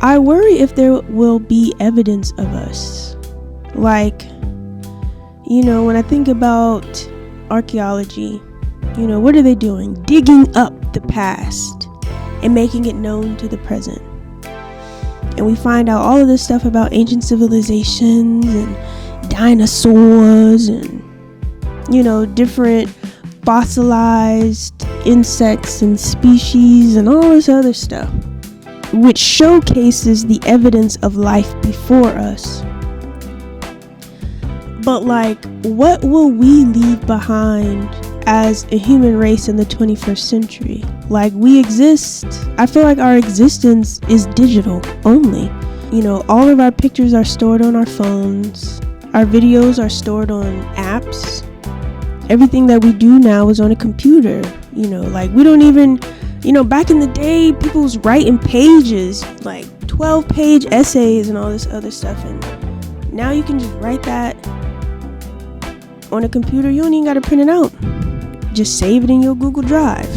I worry if there will be evidence of us. Like, when I think about archaeology, what are they doing? Digging up the past and making it known to the present. And we find out all of this stuff about ancient civilizations and dinosaurs and, different fossilized insects and species and all this other stuff, which showcases the evidence of life before us. But what will we leave behind as a human race in the 21st century? We exist. I feel like our existence is digital only. All of our pictures are stored on our phones. Our videos are stored on apps. Everything that we do now is on a computer. We don't even, back in the day, people was writing pages, 12-page essays and all this other stuff. And now you can just write that on a computer. You don't even got to print it out. Just save it in your Google Drive.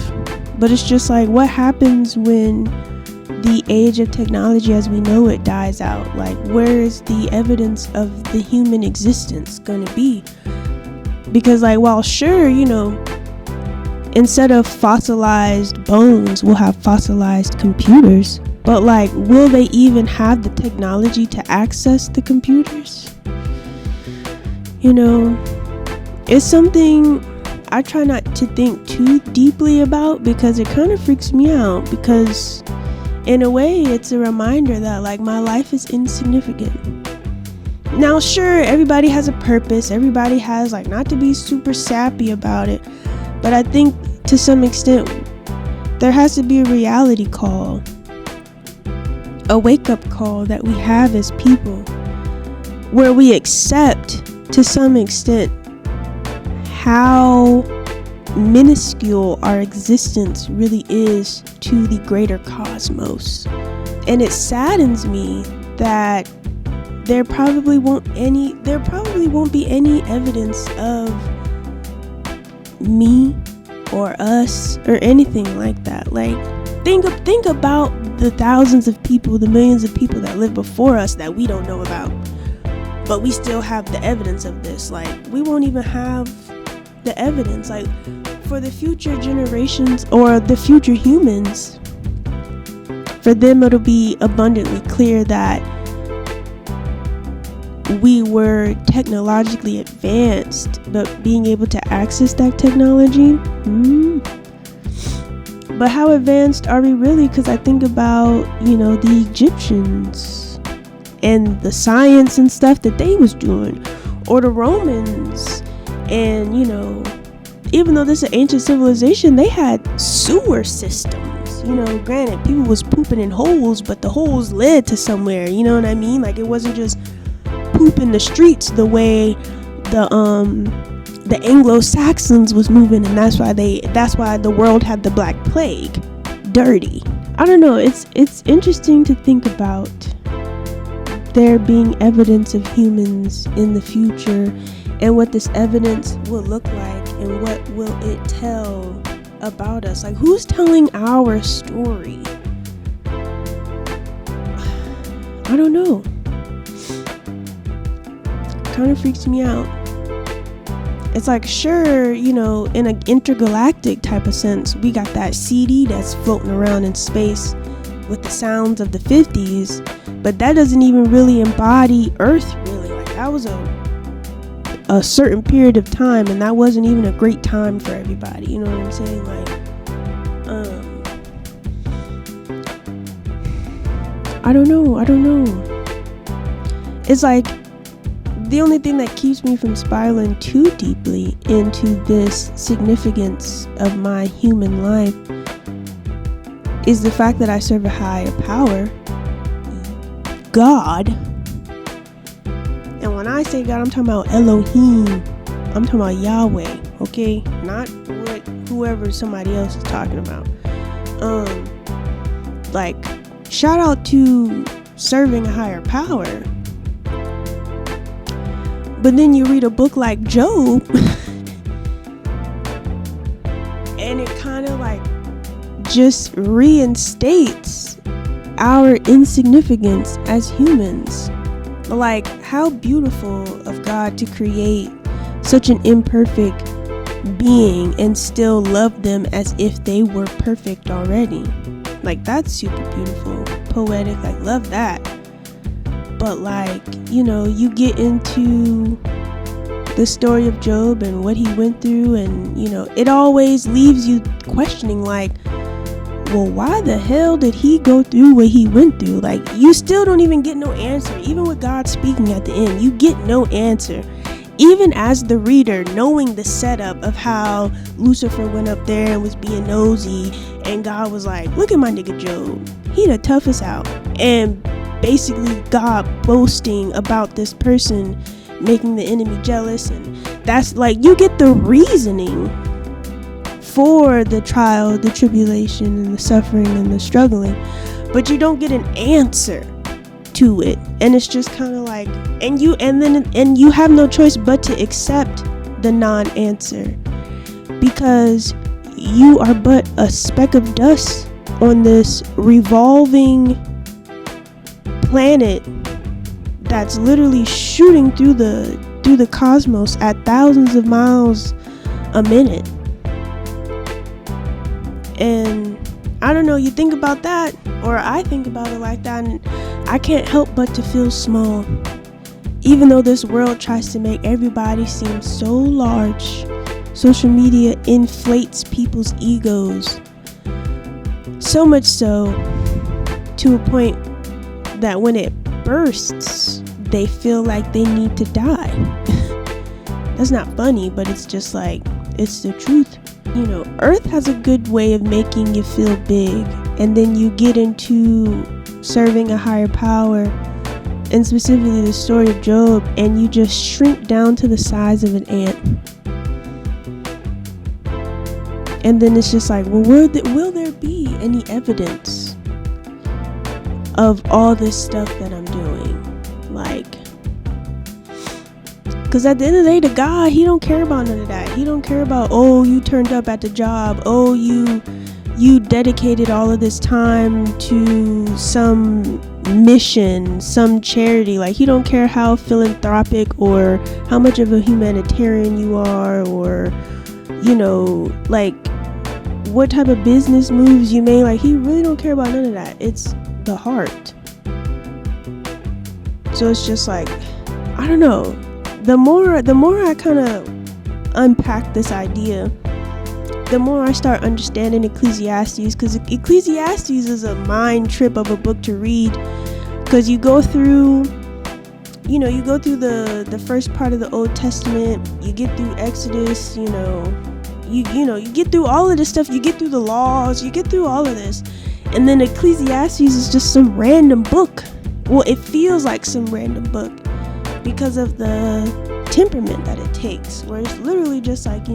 But it's just what happens when the age of technology as we know it dies out? Where is the evidence of the human existence going to be? Because while sure, instead of fossilized bones, we'll have fossilized computers. But will they even have the technology to access the computers? It's something I try not to think too deeply about, because it kind of freaks me out, because in a way it's a reminder that my life is insignificant. Now sure, everybody has a purpose, everybody has not to be super sappy about it, but I think to some extent there has to be a reality call, a wake-up call that we have as people, where we accept to some extent how minuscule our existence really is to the greater cosmos. And it saddens me that there probably won't be any evidence of me or us or anything like that. Think about the thousands of people, the millions of people that lived before us that we don't know about, but we still have the evidence of this. We won't even have the evidence for the future generations or the future humans. For them, it'll be abundantly clear that we were technologically advanced, but being able to access that technology, but how advanced are we really? Because I think about the Egyptians and the science and stuff that they was doing, or the Romans. And even though this is an ancient civilization, they had sewer systems. Granted, people was pooping in holes, but the holes led to somewhere. You know what I mean? It wasn't just poop in the streets the way the Anglo-Saxons was moving, and that's why the world had the Black Plague. Dirty. I don't know. It's interesting to think about there being evidence of humans in the future, and what this evidence will look like, and what will it tell about us. Who's telling our story? I don't know. Kind of freaks me out. It's sure, in an intergalactic type of sense, we got that CD that's floating around in space with the sounds of the 50s, but that doesn't even really embody Earth, really. That was a certain period of time, and that wasn't even a great time for everybody. You know what I'm saying? I don't know. It's the only thing that keeps me from spiraling too deeply into this significance of my human life is the fact that I serve a higher power, God. And when I say God, I'm talking about Elohim. I'm talking about Yahweh, okay? Not whoever somebody else is talking about. Shout out to serving a higher power. But then you read a book like Job, and it kind of just reinstates our insignificance as humans. Like, how beautiful of God to create such an imperfect being and still love them as if they were perfect already. Like, that's super beautiful, poetic, like, love that. But like, you get into the story of Job and what he went through, and it always leaves you questioning, like, well, why the hell did he go through what he went through? Like, you still don't even get no answer. Even with God speaking at the end, you get no answer. Even as the reader, knowing the setup of how Lucifer went up there and was being nosy, and God was like, look at my nigga Job, he the toughest out. And basically God boasting about this person, making the enemy jealous. And that's like, you get the reasoning for the trial, the tribulation, and the suffering and the struggling, but you don't get an answer to it. And it's just kind of like, and you have no choice but to accept the non-answer, because you are but a speck of dust on this revolving planet that's literally shooting through the cosmos at thousands of miles a minute. And I don't know, you think about that, or I think about it like that, and I can't help but to feel small. Even though this world tries to make everybody seem so large, social media inflates people's egos. So much so to a point that when it bursts, they feel like they need to die. That's not funny, but it's just like, it's the truth. Earth has a good way of making you feel big, and then you get into serving a higher power, and specifically the story of Job, and you just shrink down to the size of an ant. And then it's just like, well, will there be any evidence of all this stuff that I'm doing? Like, because at the end of the day, the God, he don't care about none of that. He don't care about, oh, you turned up at the job. Oh, you dedicated all of this time to some mission, some charity. Like, he don't care how philanthropic or how much of a humanitarian you are, or, like, what type of business moves you made. Like, he really don't care about none of that. It's the heart. So it's just like, I don't know. The more I kind of unpack this idea, the more I start understanding Ecclesiastes, because Ecclesiastes is a mind trip of a book to read, because you go through the first part of the Old Testament, you get through Exodus, you get through all of this stuff, you get through the laws, you get through all of this, and then Ecclesiastes is just some random book. Well, it feels like some random book, because of the temperament that it takes, where it's literally just like,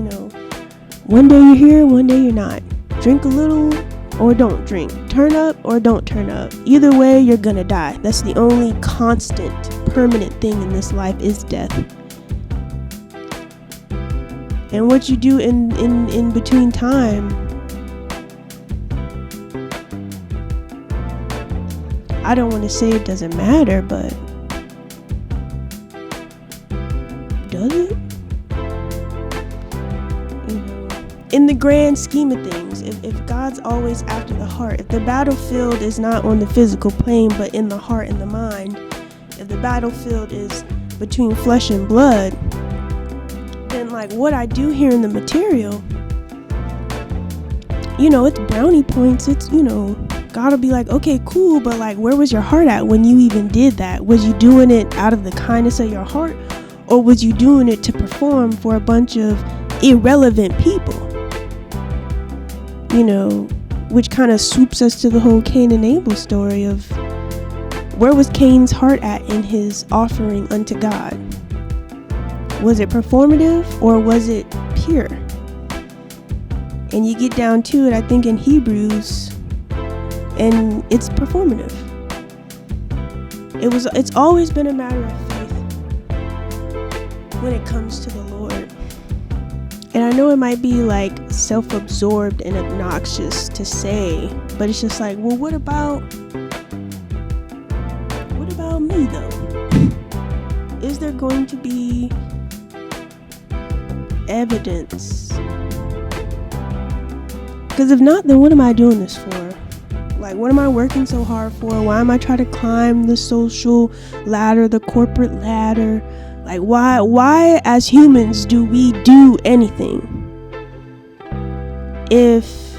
one day you're here, one day you're not. Drink a little or don't drink. Turn up or don't turn up. Either way, you're gonna die. That's the only constant, permanent thing in this life, is death. And what you do in between time, I don't want to say it doesn't matter, but does it? In the grand scheme of things, if God's always after the heart, if the battlefield is not on the physical plane but in the heart and the mind, if the battlefield is between flesh and blood, then like what I do here in the material, it's brownie points. It's, God will be like, okay, cool, but like, where was your heart at when you even did that? Was you doing it out of the kindness of your heart, or was you doing it to perform for a bunch of irrelevant people? Which kind of swoops us to the whole Cain and Abel story of, where was Cain's heart at in his offering unto God? Was it performative or was it pure? And you get down to it, I think, in Hebrews, and it's performative. It's always been a matter of faith when it comes to the Lord. And I know it might be like self-absorbed and obnoxious to say, but it's just like, well, what about be though? Is there going to be evidence? Because if not, then what am I doing this for? Like, what am I working so hard for? Why am I trying to climb the social ladder, the corporate ladder? Like, why as humans do we do anything if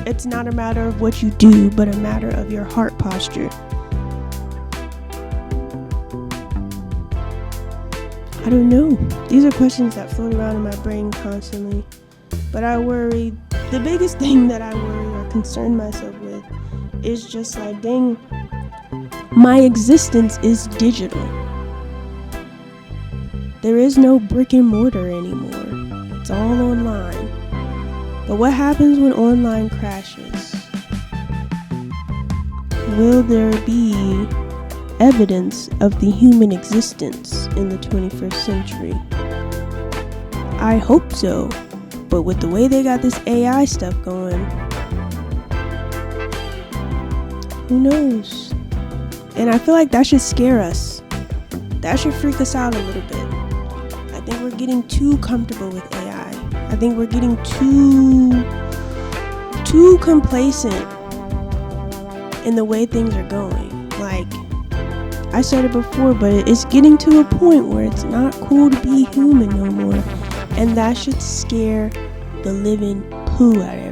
it's not a matter of what you do, but a matter of your heart posture? I don't know. These are questions that float around in my brain constantly. But I worry, the biggest thing that I worry or concern myself with is just like, dang, my existence is digital. There is no brick and mortar anymore. It's all online. But what happens when online crashes? Will there be evidence of the human existence in the 21st century? I hope so. But with the way they got this AI stuff going, who knows? And I feel like that should scare us. That should freak us out a little bit. I think we're getting too comfortable with AI. I think we're getting too complacent in the way things are going. Like, I said it before, but it's getting to a point where it's not cool to be human no more. And that should scare the living poo out of